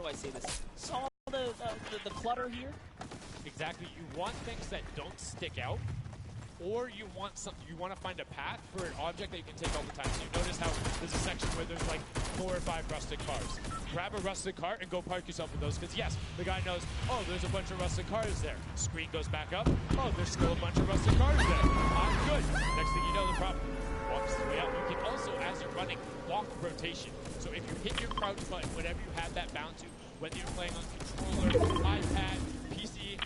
do I say this? Saw the clutter here? Exactly. You want things that don't stick out, or you want to find a path for an object that you can take all the time. So you notice how there's a section where there's like 4 or 5 rusted cars. Grab a rusted car and go park yourself with those, because yes, the guy knows, oh, there's a bunch of rusted cars there. Screen goes back up, oh, there's still a bunch of rusted cars there. I'm good. Next thing you know, the prop walks his way out. You can also, as you're running, walk rotation. So if you hit your crouch button, whatever you have that bound to, whether you're playing on controller, iPad, PC,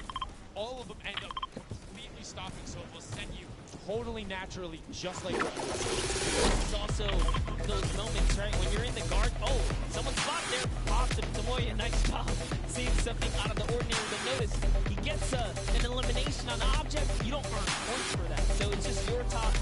all of them end up completely stopping, so it will send you totally naturally, just like what you were doing. It's also those moments, right, when you're in the guard, oh, someone's spot there, awesome, Tamoya, nice job, seeing something out of the ordinary, but notice, he gets an elimination on the object, you don't earn points for that, so it's just your job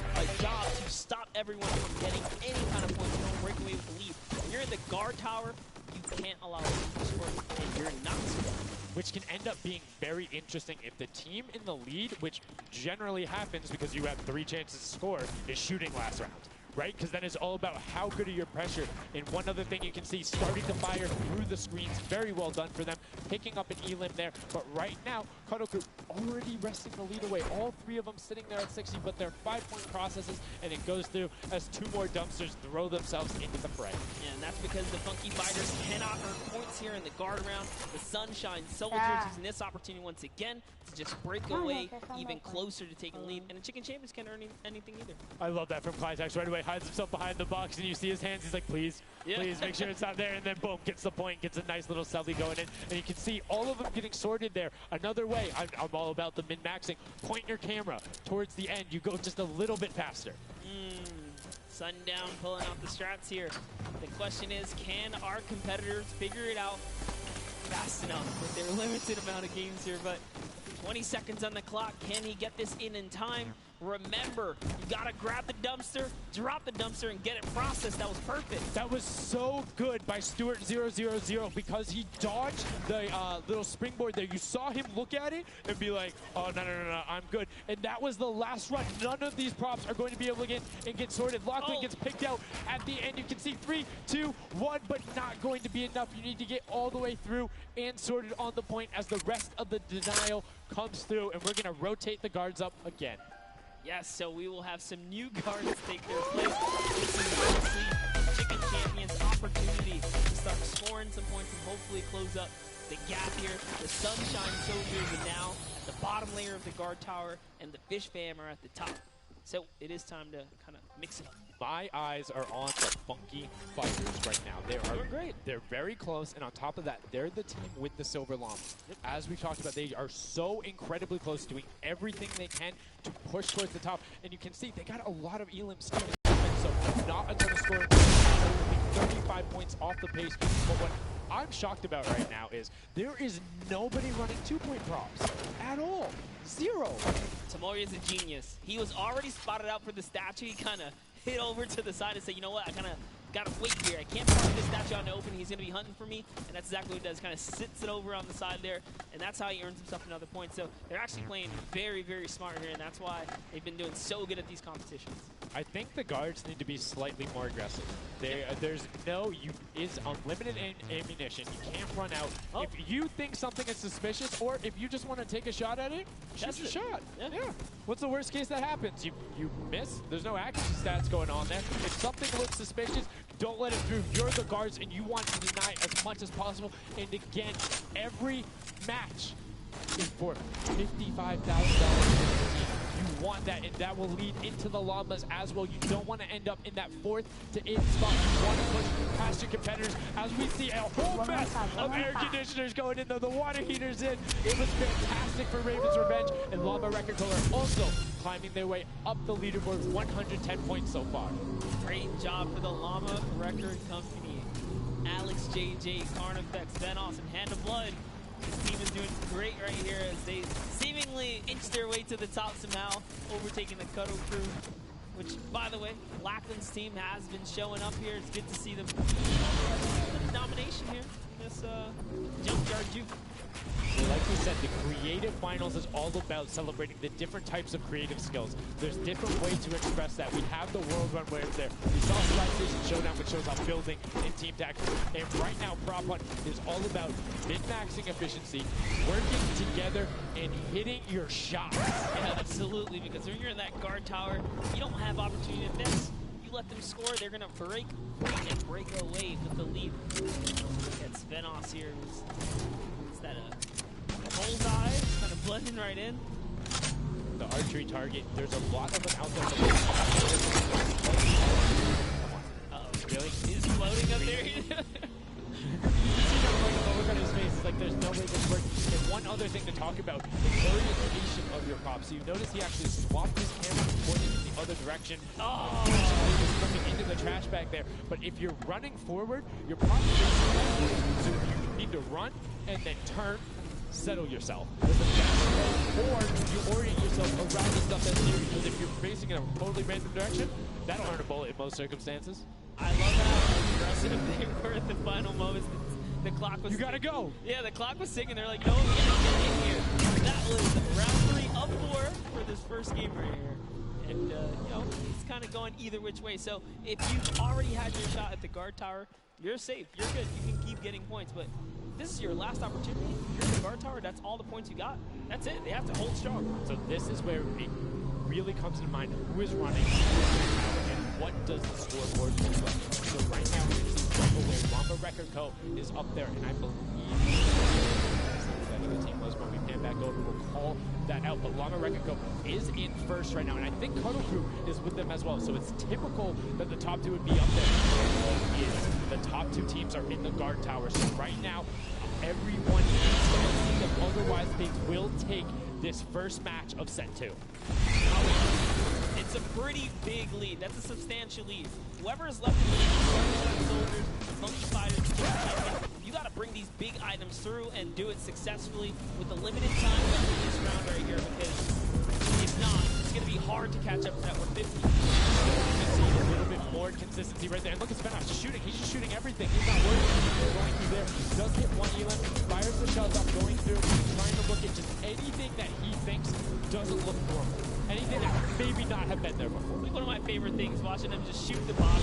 to stop everyone from getting any kind of points, you don't break away with the lead. When you're in the guard tower, you can't allow them to score, and you're not scoring. Which can end up being very interesting if the team in the lead, which generally happens because you have 3 chances to score, is shooting last round, right? Because then it's all about how good are your pressure. And one other thing you can see, starting to fire through the screens, very well done for them, picking up an elim there. But right now, Kadoku already wresting the lead away. All 3 of them sitting there at 60, but they're 5-point processes, and it goes through as 2 more dumpsters throw themselves into the fray. Yeah, and that's because the Funky Fighters cannot earn points here in the guard round. The Sunshine Soldiers using this opportunity once again to just break away even closer to taking lead. And the Chicken Champions can't earn anything either. I love that from Clitex. Right away, hides himself behind the box, and you see his hands. He's like, please, please make sure it's not there. And then boom, gets the point, gets a nice little selly going in. And you can see all of them getting sorted there. Another way, I'm all about the min-maxing. Point your camera towards the end. You go just a little bit faster. Sundown pulling out the strats here. The question is, can our competitors figure it out fast enough with their limited amount of games here? But 20 seconds on the clock. Can he get this in time? Remember, you gotta grab the dumpster, drop the dumpster, and get it processed. That was perfect. That was so good by Stuart000 because he dodged the little springboard there. You saw him look at it and be like, oh, no, I'm good. And that was the last run. None of these props are going to be able to get sorted. Lachlan gets picked out at the end. You can see 3, 2, 1, but not going to be enough. You need to get all the way through and sorted on the point as the rest of the denial comes through, and we're going to rotate the guards up again. Yes, so we will have some new guards take their place. This is obviously Chicken Champions' opportunity to start scoring some points and hopefully close up the gap here. The Sunshine Soldiers are now at the bottom layer of the guard tower, and the Fish Fam are at the top. So it is time to kind of mix it up. My eyes are on the Funky Fighters right now. They're great. They're very close, and on top of that, they're the team with the Silver Llama. As we talked about, they are so incredibly close, doing everything they can to push towards the top. And you can see they got a lot of elims coming, so not a ton of scoring. 35 points off the pace. But what I'm shocked about right now is there is nobody running 2-point props at all. 0. Tamoya is a genius. He was already spotted out for the statue. He kind of hit over to the side and said, you know what, I kind of got to wait here. I can't park this statue out in the open. He's going to be hunting for me. And that's exactly what he does. Kind of sits it over on the side there. And that's how he earns himself another point. So they're actually playing very, very smart here. And that's why they've been doing so good at these competitions. I think the guards need to be slightly more aggressive. There's unlimited ammunition. You can't run out. If you think something is suspicious, or if you just want to take a shot at it, shoot your shot. Yeah. What's the worst case that happens? You miss. There's no accuracy stats going on there. If something looks suspicious, don't let it through. You're the guards, and you want to deny as much as possible. And again, every match is for $55,000. You want that, and that will lead into the llamas as well. You don't want to end up in that 4th to 8th spot. You want to push past your competitors as we see a whole mess of air conditioners going in, though the water heaters in. It was fantastic for Raven's Revenge, and Llama Record Color also climbing their way up the leaderboard, 110 points so far. Great job for the Llama Record Company. Alex, JJ, Carnifex, Venos, and Hand of Blood. This team is doing great right here as they seemingly inch their way to the top somehow, overtaking the Cuddle crew. Which, by the way, Lachlan's team has been showing up here. It's good to see them. Domination here. this junkyard juke. Well, like we said, the creative finals is all about celebrating the different types of creative skills. There's different ways to express that. We have the World Run where it's there. We saw Slide Station Showdown, which shows off building and team tactics. And right now, Prop Hunt is all about min-maxing efficiency, working together, and hitting your shots. Yeah, absolutely, because when you're in that guard tower, you don't have opportunity to miss. You let them score, they're going to break and break away with the lead. It's Venos here. Is that a bullseye? Kind of blending right in. The archery target, there's a lot of them out there. Uh-oh, really? He's floating up there? Look at his face. It's like there's no way this works. And one other thing to talk about, the orientation of your prop. So you notice he actually swapped his camera and pointed in the other direction. Oh! He's looking into the trash bag there. But if you're running forward, your prop is so you need to run and then turn, settle yourself. Or you orient yourself around the stuff that's near you. Because if you're facing in a totally random direction, that'll earn a bullet in most circumstances. I love how aggressive they were at the final moments. The clock was... You gotta go! Yeah, the clock was ticking. They're like, no, we gotta get in here. That was round 3 of 4 for this first game right here. And, you know, it's kind of going either which way. So if you've already had your shot at the guard tower, you're safe. You're good. You can keep getting points. But this is your last opportunity. You're in the guard tower. That's all the points you got. That's it. They have to hold strong. So this is where it really comes into mind who is running, and what does the scoreboard look like. So right now, it's where Lamba Record Co. is up there, and I believe the team was when we pan back over, we'll call that out. But Lamba Record Co. is in first right now, and I think Cuddle Crew is with them as well. So it's typical that the top 2 would be up there. The top 2 teams are in the guard tower. So right now, everyone needs to see them. Otherwise, they will take this first match of set 2. It's a pretty big lead. That's a substantial lead. Whoever is left in the lead, soldiers, monkey fighters, you got to bring these big items through and do it successfully with the limited time left in this round right here, because if not, it's going to be hard to catch up to that 150. A little bit more consistency right there. And look at Venos just shooting. He's just shooting everything. He's not worried about going through there. Does get one elim, fires the shells up, going through, trying to look at just anything that he thinks doesn't look normal. Anything that maybe not have been there before. Like one of my favorite things, watching them just shoot the box.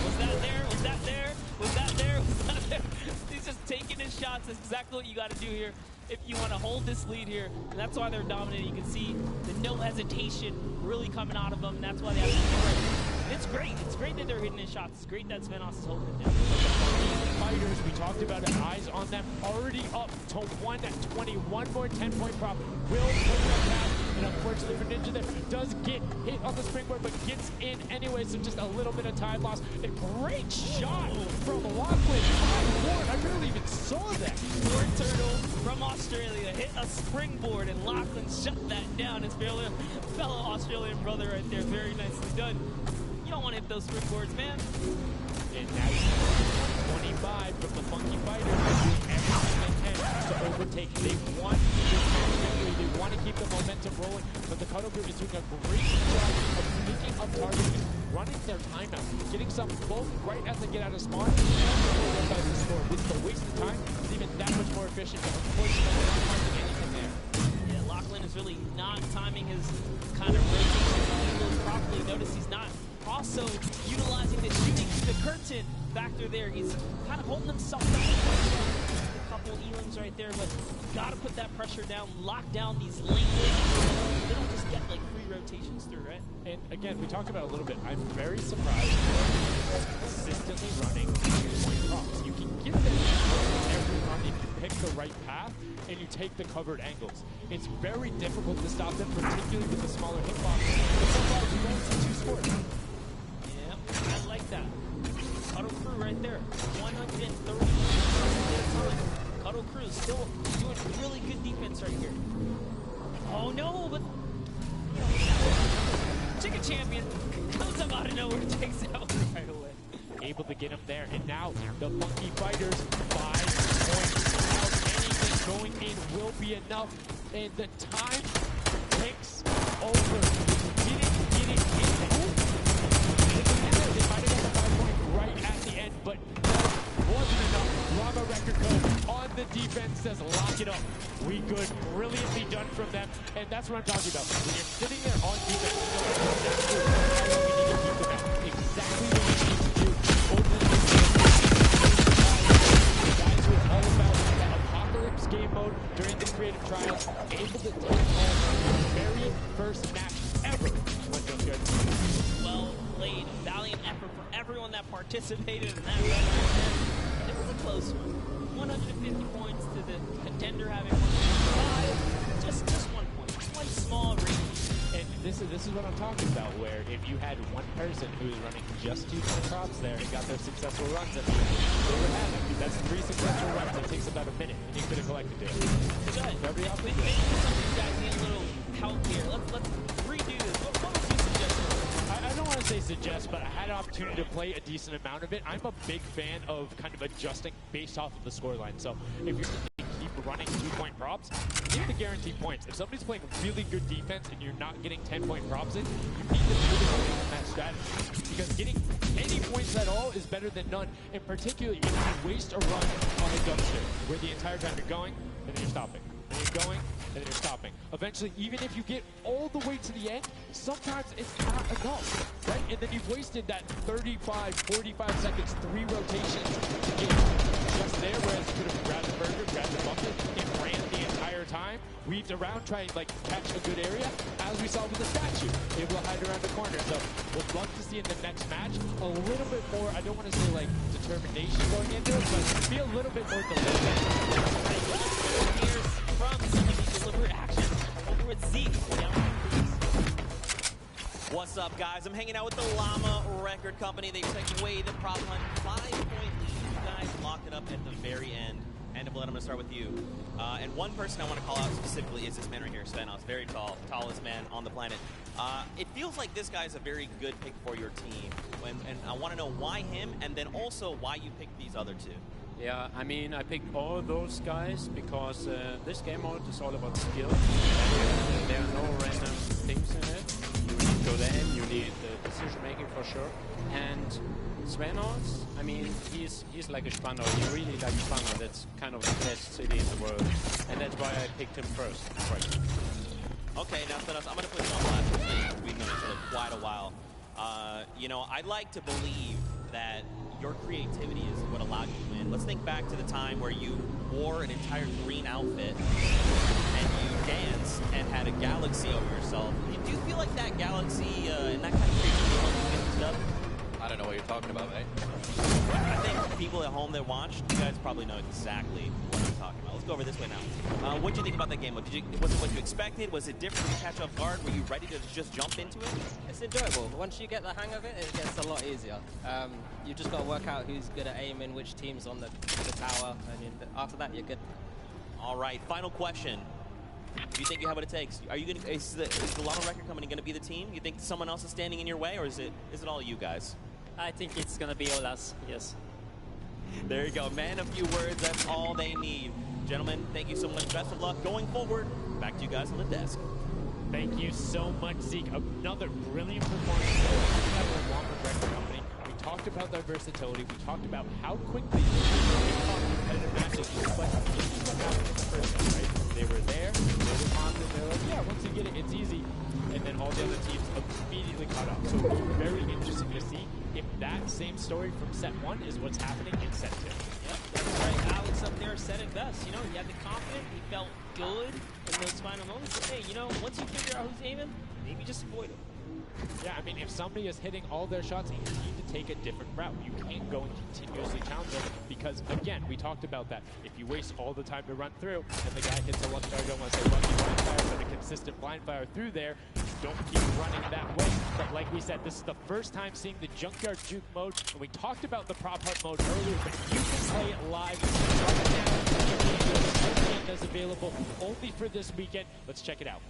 Was that there? Was that there? Was that there? Was that there? He's just taking his shots. That's exactly what you got to do here if you want to hold this lead here. And that's why they're dominating. You can see the no hesitation really coming out of them. And that's why they have to do it. It's great. It's great that they're hitting his shots. It's great that Venos is holding it down. Fighters, we talked about it, eyes on them, already up to 120. One more 10-point prop will put them down. And unfortunately for Ninja there, does get hit on the springboard, but gets in anyway, so just a little bit of time loss. A great shot from Lachlan. I barely even saw that. Lord Turtle from Australia hit a springboard, and Lachlan shut that down. His fellow Australian brother right there. Very nicely done. You don't want to hit those springboards, man. And now 25 from the Funky Fighters. Everything they can to overtake. They want this match victory. They want to keep the momentum rolling. But the Cuddle Group is doing a great job of picking up targets and running their timeout. Getting some both right as they get out of spawn. And the score. With the waste of time, it's even that much more efficient. But unfortunately, they're not finding anything there. Yeah, Lachlan is really not timing his kind of rotation properly. Notice he's not also utilizing the shooting the curtain factor there. He's kind of holding himself down. A couple elims right there, but gotta put that pressure down, lock down these lanes. They don't just get like 3 rotations through, right? And again, we talked about it a little bit. I'm very surprised they're consistently running 2-point props. You can get them every run if you pick the right path and you take the covered angles. It's very difficult to stop them, particularly with the smaller hitboxes. But sometimes you don't see 2 scores. I like that. Cuddle Crew right there. 130 time. Cuddle Crew still doing really good defense right here. Oh no, but you know, Chicken Champion comes up out of nowhere and takes that one right away. Able to get him there, and now the Funky Fighters 5 points out. Anything going in will be enough, and the time takes over. Getting in. They might have got the 5 point right at the end, but that wasn't enough. Lava Record says, lock it up. We good. Brilliantly done from them. And that's what I'm talking about. When you're sitting there on defense, you know exactly how you need to keep them out. Exactly what you need to do. Over the guys who are all about that apocalypse game mode during the creative trials, able to take home the very first match ever on Junkyard. Well played. Valiant effort for everyone that participated in that run. It was a close one. 150 points to the contender having 105. Just 1 point. One small range. And this is what I'm talking about, where if you had one person who was running just 2 point props there and got their successful runs at the end, they would have it. That's 3 successful runs. It takes about a minute, and you could have collected it. Good. Every out Maybe some of you guys need a little help here. Let's redo this. What would you suggest? I don't want to say suggest, but I had an opportunity to play a decent amount of it. I'm a big fan of kind of adjusting based off of the scoreline. So if you're keep running 2 point props, you need to guarantee points. If somebody's playing really good defense and you're not getting 10 point props in, you need to really focus on that strategy. Because getting any points at all is better than none. And particularly if you waste a run on a dumpster, where the entire time you're going, and then you're stopping. And you're going, and then you're stopping. Eventually, even if you get all the way to the end, sometimes it's not enough, right? And then you've wasted that 35, 45 seconds, 3 rotations to get just there, whereas you could have grabbed the burger, grabbed the bucket, and ran the entire time, weaved around, trying to catch a good area, as we saw with the statue, able to hide around the corner. So we'll love to see in the next match a little bit more, I don't want to say determination going into it, but be a little bit more deliberate. From some of these deliberate actions over with Zeke. What's up, guys? I'm hanging out with the Llama Record Company. They took away the prop hunt 5-point lead. You guys locked it up at the very end. And I'm going to start with you. And one person I want to call out specifically is this man right here, Svenos. Very tall, tallest man on the planet. It feels like this guy's a very good pick for your team. And I want to know why him, and then also why you picked these other 2. Yeah, I mean, I picked all those guys because this game mode is all about skill. There are no random things in it. You need good aim, you need decision making for sure. And Svenos, I mean, he's like a Spano. He really likes Spano. That's kind of the best city in the world. And that's why I picked him first. Right. Okay, now Svenos, I'm going to put you on blast because we've known each other quite a while. You know, I'd like to believe that your creativity is what allowed you to win. Let's think back to the time where you wore an entire green outfit and you danced and had a galaxy over yourself. Do you feel like that galaxy and that kind of creativity mixed up? I don't know what you're talking about, mate. I think people at home that watched, you guys probably know exactly what I'm talking about. Let's go over this way now. What did you think about that game? Was it what you expected? Was it different to catch off guard? Were you ready to just jump into it? It's enjoyable. Once you get the hang of it, it gets a lot easier. You just got to work out who's good at aiming, which team's on the tower, and after that, you're good. All right, final question. Do you think you have what it takes? Are you going to? Is the Llama Record Company going to be the team? You think someone else is standing in your way, or is it all you guys? I think it's gonna be all us, yes. There you go, man. A few words, that's all they need. Gentlemen, thank you so much. Best of luck going forward. Back to you guys on the desk. Thank you so much, Zeke. Another brilliant performance by the Llama Record Company. We talked about their versatility. We talked about how quickly they caught competitive matches. But this is what happened in the first time, right? They were there, they were confident, they were like, yeah, once you get it, it's easy. And then all the other teams immediately caught up. So it'll be very interesting to see if that same story from set 1 is what's happening in set 2. Yep, that's right. Alex up there said it best. You know, he had the confidence, he felt good in those final moments. But hey, you know, once you figure out who's aiming, maybe just avoid him. Yeah, I mean, if somebody is hitting all their shots, you need to take a different route. You can't go and continuously challenge them because, again, we talked about that. If you waste all the time to run through and the guy hits a lucky, I don't want to say lucky blind fire, but a consistent blind fire through there, don't keep running that way. But like we said, this is the first time seeing the Junkyard Juke mode, and we talked about the prop hunt mode earlier, but you can play it live right now. That's available only for this weekend. Let's check it out.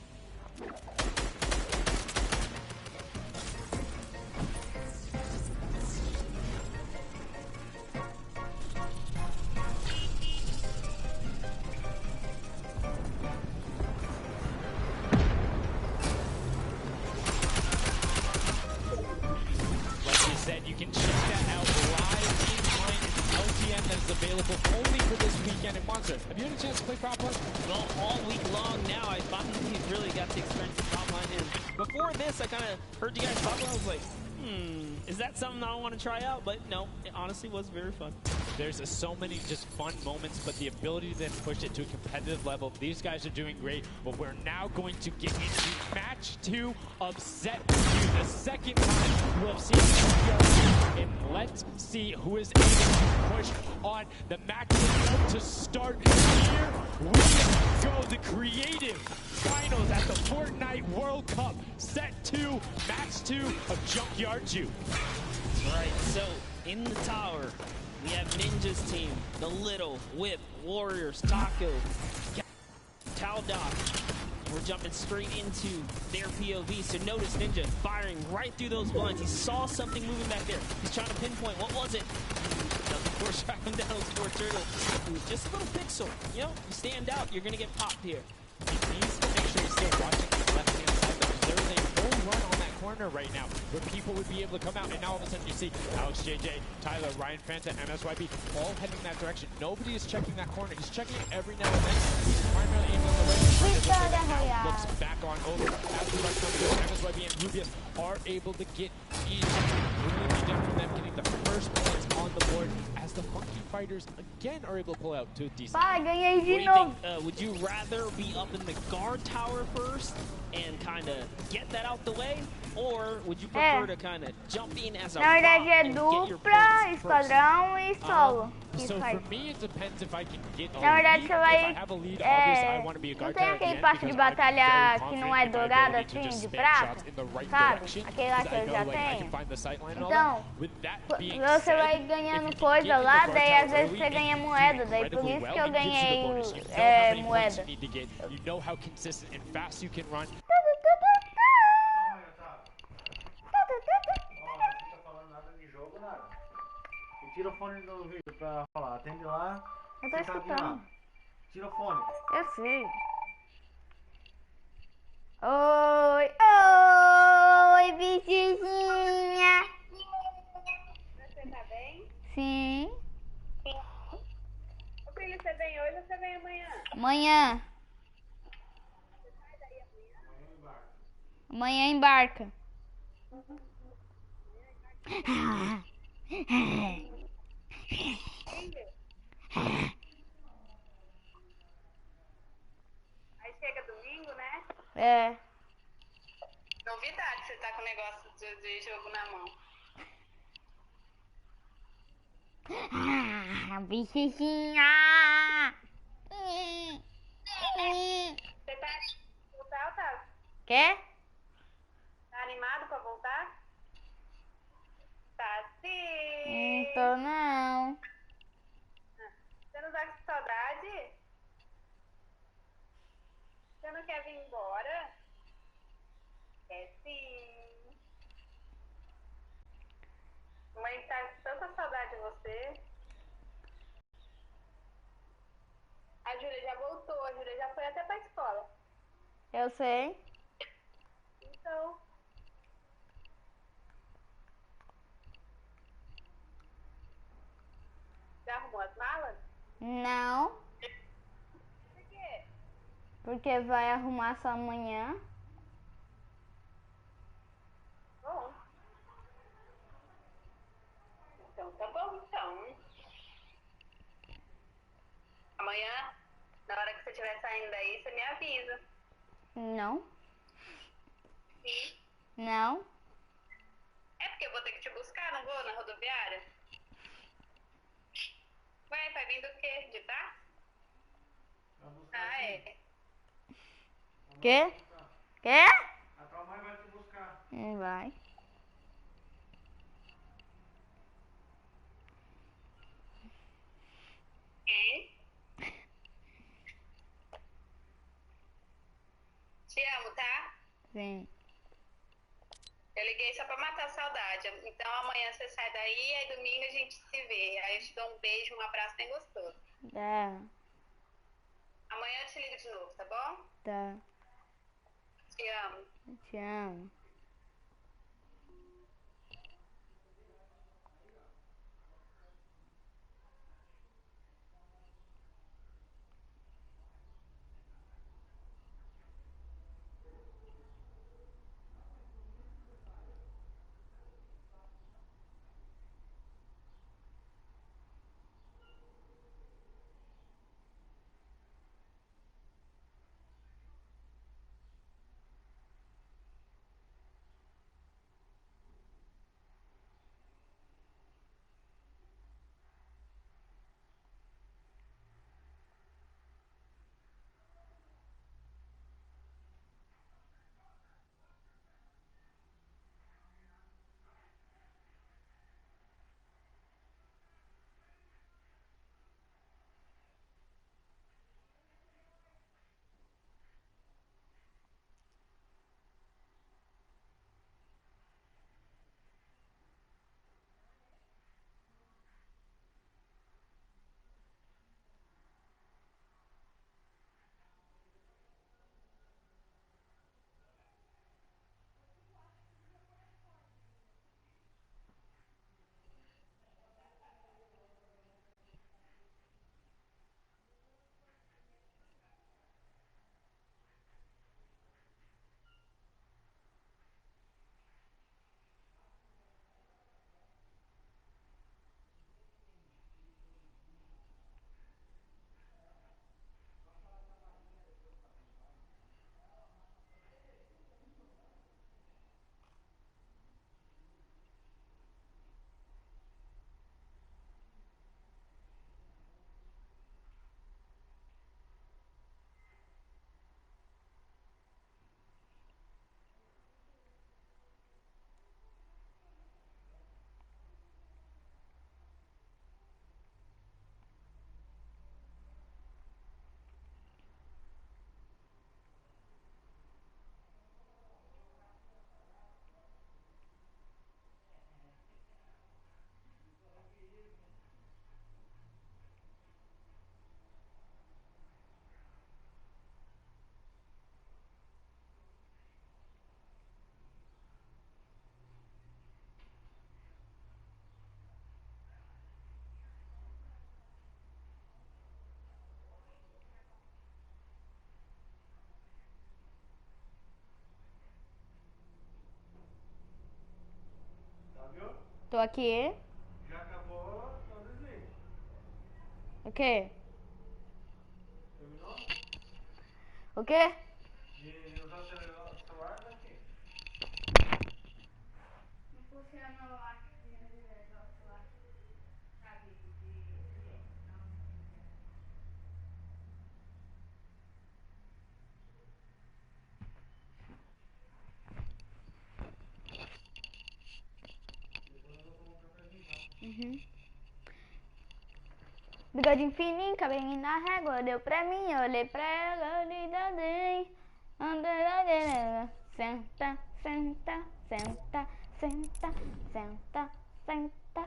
You can check that out live in LTM that is available only for this weekend. gigantic monster. Have you had a chance to play prop line? Well, all week long now, I finally really got to experience the top line. And before this, I kind of heard you guys talking. I was like, is that something I want to try out? But no, it honestly was very fun. There's so many just fun moments, but the ability to then push it to a competitive level. These guys are doing great, but we're now going to get into match 2 of set 2. The second time we'll have seen PRC, and let's see who is able to push on the maximum to start here. We go the creative finals at the Fortnite World Cup. Set 2, match 2 of Junkyard Jew. That's right, so in the tower, we have Ninja's team, the Little, Whip, Warriors, Taco, Taldock. We're jumping straight into their POV, so notice Ninja firing right through those blinds. He saw something moving back there. He's trying to pinpoint, what was it? Of course, shot him down with 4 turtle. Just a little pixel, you know, you stand out, you're gonna get popped here. He needs to make sure he's still watching the left-hand side, though. There is a full run on that corner right now where people would be able to come out, and now all of a sudden you see Alex JJ, Tyler, Ryan Fanta, MSYB all heading that direction. Nobody is checking that corner. He's checking it every now and then. He's primarily aiming on the right side. Looks back on over as the rush comes through. MSYB and Rubius are able to get in. Really be done for them getting the first points on the board as the Funky Fighters again are able to pull out to a decent. What do you think? Would you rather be up in the guard tower first and kind of get that out the way, or would you prefer to kind of jump in as a Na verdade é and get your dupla, points esquadrão e solo. So for me, it depends if I can get a Na verdade lead. você If I vai. have a lead, obviously I want to be a Não guard tem tower at the aquele end passe de because I'm batalha very que não confident é in my dourado ability to assim, just de spam prata? shots in the right Sabe? direction, Aquele lá because que I eu know já like I can tenho. find the sight line and all Então, that. With that being você said, vai if ganhando you can coisa get in the lá, guard daí tower às vezes early você and ganha do moeda, daí por incredibly isso well, que eu it gives you the ganhei bonus. You know how many points moeda. you need to get. You know how consistent and fast you can run. Não fica falando nada de jogo, nada. E tira o fone do vídeo pra falar. Atende lá. Eu tô sentadinho lá. escutando. Tira o fone. Eu sei. Oi, oi, bichinha. Você tá bem? Sim. Ô filho, você vem hoje ou você vem amanhã? Amanhã. Você sai daí amanhã? Amanhã embarca. Aí chega domingo, né? É. Novidade, você tá com o negócio de jogo na mão. Bichinha. Você tá animado pra voltar, Otávio? Quer? Tá animado pra voltar? Tá sim. Não tô não. Você não tá com saudade? Você não quer vir embora? Quer sim. Mãe tá com tanta saudade de você. A Júlia já voltou, a Júlia já foi até pra escola. Eu sei. Então, já arrumou as malas? Não, Por quê? porque vai arrumar só amanhã. Bom. Então, tá bom, então. Amanhã, na hora que você estiver saindo daí, você me avisa. Não, Sim. não. É porque eu vou ter que te buscar, não vou, na rodoviária? Ué, vai vir do quê? De tá? Ah, é. Quê? Quê? A tua mãe vai te buscar. Vai. Hein? Te amo, tá? Sim. Eu liguei só pra matar a saudade. Então amanhã você sai daí, aí domingo a gente se vê. Aí eu te dou um beijo, um abraço bem gostoso. Tá, Amanhã eu te ligo de novo, tá bom? tá. Te amo. Te amo. Tô aqui. Já acabou, então desliga. O quê? Terminou? O quê? De usar o celular daqui. Não funciona lá o celular. Sabe, desse jeito. Não funciona. Depois eu vou tomar um cafezinho, tá? Uhum. Bigodinho fininho, cabelinho na régua, deu pra mim, eu olhei pra ela, olhei da bem. Senta, senta, senta, senta, senta, senta.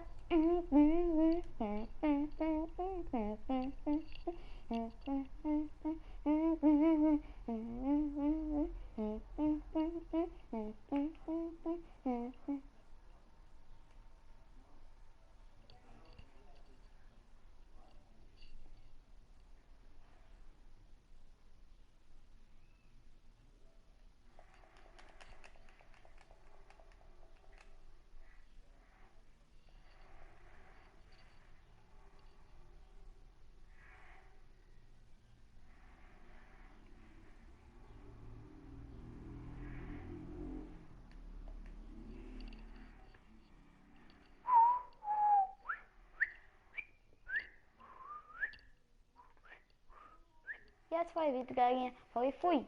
E essa foi, Vitor Galinha. Foi, fui.